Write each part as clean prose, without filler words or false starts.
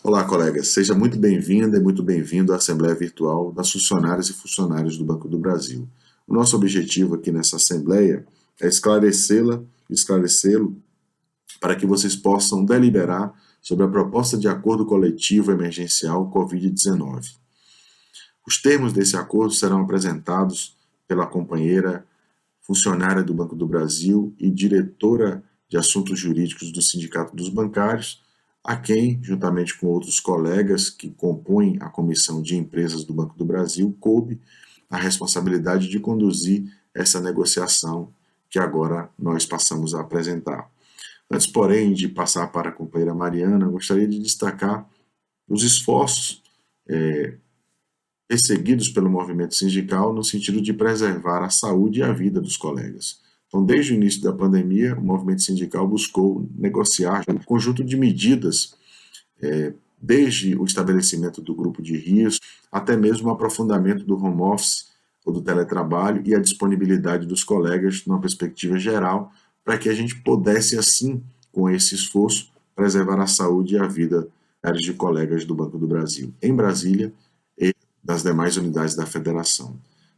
Olá, colegas. Seja muito bem-vinda e muito bem-vindo à Assembleia Virtual das Funcionárias e Funcionários do Banco do Brasil. O nosso objetivo aqui nessa Assembleia é esclarecê-lo para que vocês possam deliberar sobre a proposta de acordo coletivo emergencial Covid-19. Os termos desse acordo serão apresentados pela companheira funcionária do Banco do Brasil e diretora de Assuntos Jurídicos do Sindicato dos Bancários, a quem, juntamente com outros colegas que compõem a Comissão de Empresas do Banco do Brasil, coube a responsabilidade de conduzir essa negociação que agora nós passamos a apresentar. Antes, porém, de passar para a companheira Mariana, gostaria de destacar os esforços perseguidos pelo movimento sindical no sentido de preservar a saúde e a vida dos colegas. Então, desde o início da pandemia, o movimento sindical buscou negociar um conjunto de medidas, desde o estabelecimento do grupo de risco, até mesmo o aprofundamento do home office ou do teletrabalho e a disponibilidade dos colegas numa perspectiva geral, para que a gente pudesse, assim, com esse esforço, preservar a saúde e a vida de colegas do Banco do Brasil, em Brasília e das demais unidades da federação.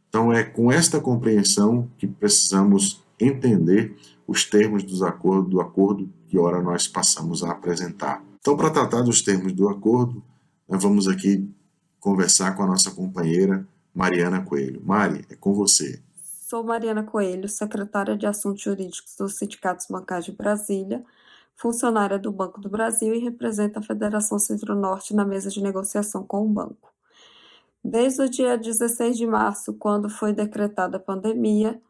Então, é com esta compreensão que precisamos entender os termos do acordo que ora nós passamos a apresentar. Então, para tratar dos termos do acordo, nós vamos aqui conversar com a nossa companheira Mariana Coelho. Mari, é com você. Sou Mariana Coelho, secretária de Assuntos Jurídicos dos Sindicatos Bancários de Brasília, funcionária do Banco do Brasil e represento a Federação Centro-Norte na mesa de negociação com o banco. Desde o dia 16 de março, quando foi decretada a pandemia,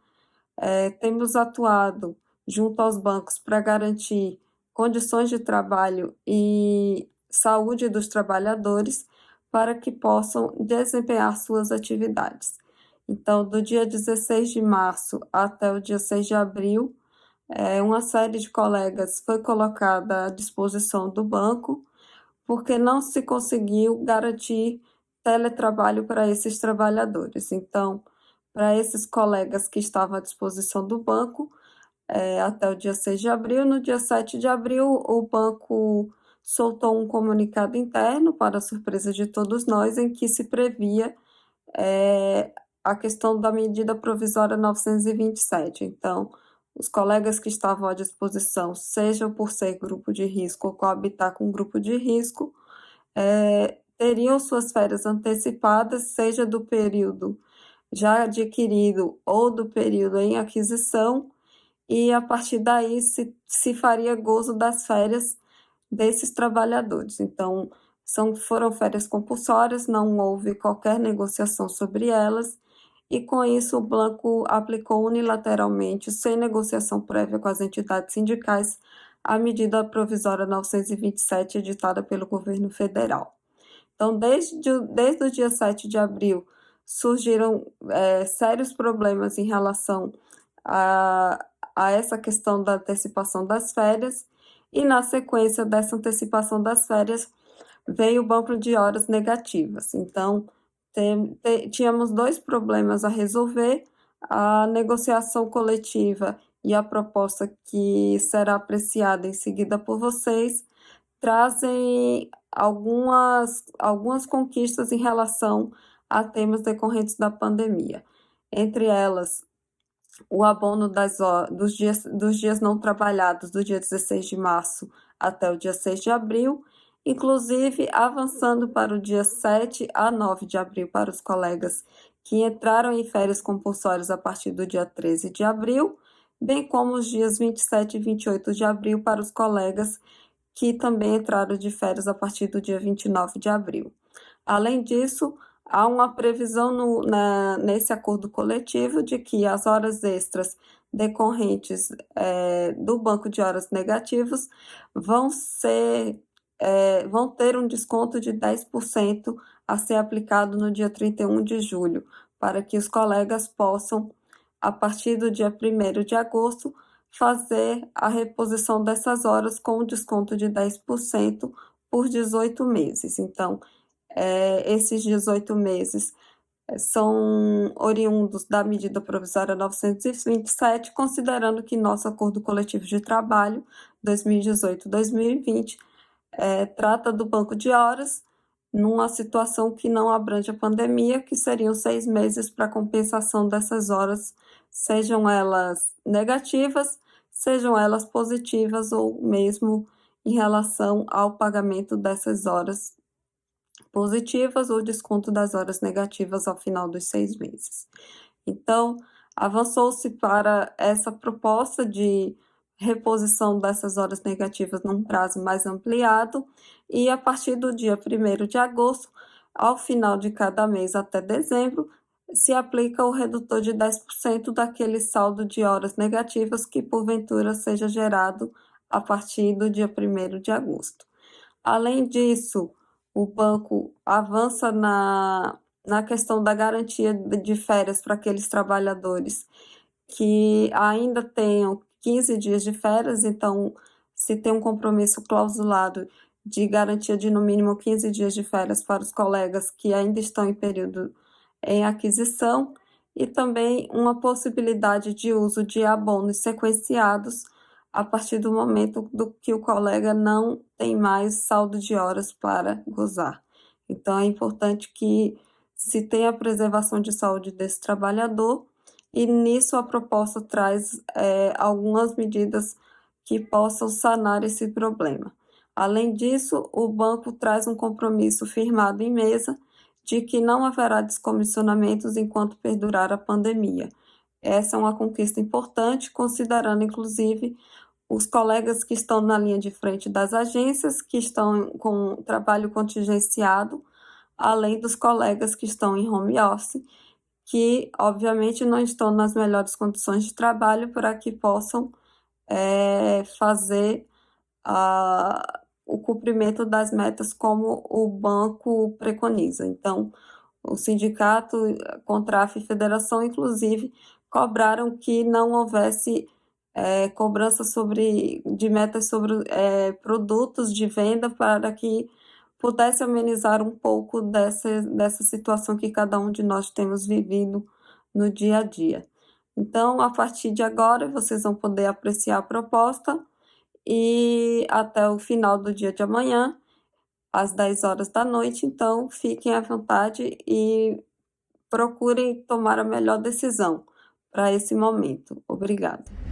temos atuado junto aos bancos para garantir condições de trabalho e saúde dos trabalhadores para que possam desempenhar suas atividades. Então, do dia 16 de março até o dia 6 de abril, uma série de colegas foi colocada à disposição do banco, porque não se conseguiu garantir teletrabalho para esses trabalhadores. Então, para esses colegas que estavam à disposição do banco, até o dia 6 de abril, no dia 7 de abril, o banco soltou um comunicado interno, para a surpresa de todos nós, em que se previa a questão da medida provisória 927. Então, os colegas que estavam à disposição, seja por ser grupo de risco ou coabitar com grupo de risco, teriam suas férias antecipadas, seja do período já adquirido ou do período em aquisição, e a partir daí se faria gozo das férias desses trabalhadores. Então, foram férias compulsórias, não houve qualquer negociação sobre elas, e com isso o banco aplicou unilateralmente, sem negociação prévia com as entidades sindicais, a medida provisória 927, editada pelo governo federal. Então, desde o dia 7 de abril, surgiram sérios problemas em relação a essa questão da antecipação das férias, e na sequência dessa antecipação das férias veio o banco de horas negativas. Então, tínhamos dois problemas a resolver: a negociação coletiva e a proposta que será apreciada em seguida por vocês trazem algumas conquistas em relação a temas decorrentes da pandemia. Entre elas, o abono dos dias não trabalhados do dia 16 de março até o dia 6 de abril, inclusive avançando para o dia 7 a 9 de abril para os colegas que entraram em férias compulsórias a partir do dia 13 de abril, bem como os dias 27 e 28 de abril para os colegas que também entraram de férias a partir do dia 29 de abril. Além disso, há uma previsão nesse acordo coletivo de que as horas extras decorrentes do banco de horas negativos vão ter um desconto de 10% a ser aplicado no dia 31 de julho, para que os colegas possam, a partir do dia 1º de agosto, fazer a reposição dessas horas com desconto de 10% por 18 meses. Então, esses 18 meses são oriundos da medida provisória 927, considerando que nosso acordo coletivo de trabalho 2018-2020 trata do banco de horas numa situação que não abrange a pandemia, que seriam 6 meses para compensação dessas horas, sejam elas negativas, sejam elas positivas ou mesmo em relação ao pagamento dessas horas positivas ou desconto das horas negativas ao final dos 6 meses. Então, avançou-se para essa proposta de reposição dessas horas negativas num prazo mais ampliado e a partir do dia 1º de agosto, ao final de cada mês até dezembro, se aplica o redutor de 10% daquele saldo de horas negativas que porventura seja gerado a partir do dia 1º de agosto. Além disso, o banco avança na questão da garantia de férias para aqueles trabalhadores que ainda tenham 15 dias de férias, então, se tem um compromisso clausulado de garantia de no mínimo 15 dias de férias para os colegas que ainda estão em período em aquisição, e também uma possibilidade de uso de abonos sequenciados a partir do momento do que o colega não tem mais saldo de horas para gozar. Então, é importante que se tenha a preservação de saúde desse trabalhador, e nisso a proposta traz algumas medidas que possam sanar esse problema. Além disso, o banco traz um compromisso firmado em mesa de que não haverá descomissionamentos enquanto perdurar a pandemia. Essa é uma conquista importante, considerando, inclusive, os colegas que estão na linha de frente das agências, que estão com trabalho contingenciado, além dos colegas que estão em home office, que obviamente não estão nas melhores condições de trabalho para que possam fazer o cumprimento das metas como o banco preconiza. Então, o sindicato, CONTRAF e Federação, inclusive, cobraram que não houvesse cobrança de metas sobre produtos de venda para que pudesse amenizar um pouco dessa situação que cada um de nós temos vivido no dia a dia. Então, a partir de agora, vocês vão poder apreciar a proposta e até o final do dia de amanhã, às 10 horas da noite. Então, fiquem à vontade e procurem tomar a melhor decisão para esse momento. Obrigada.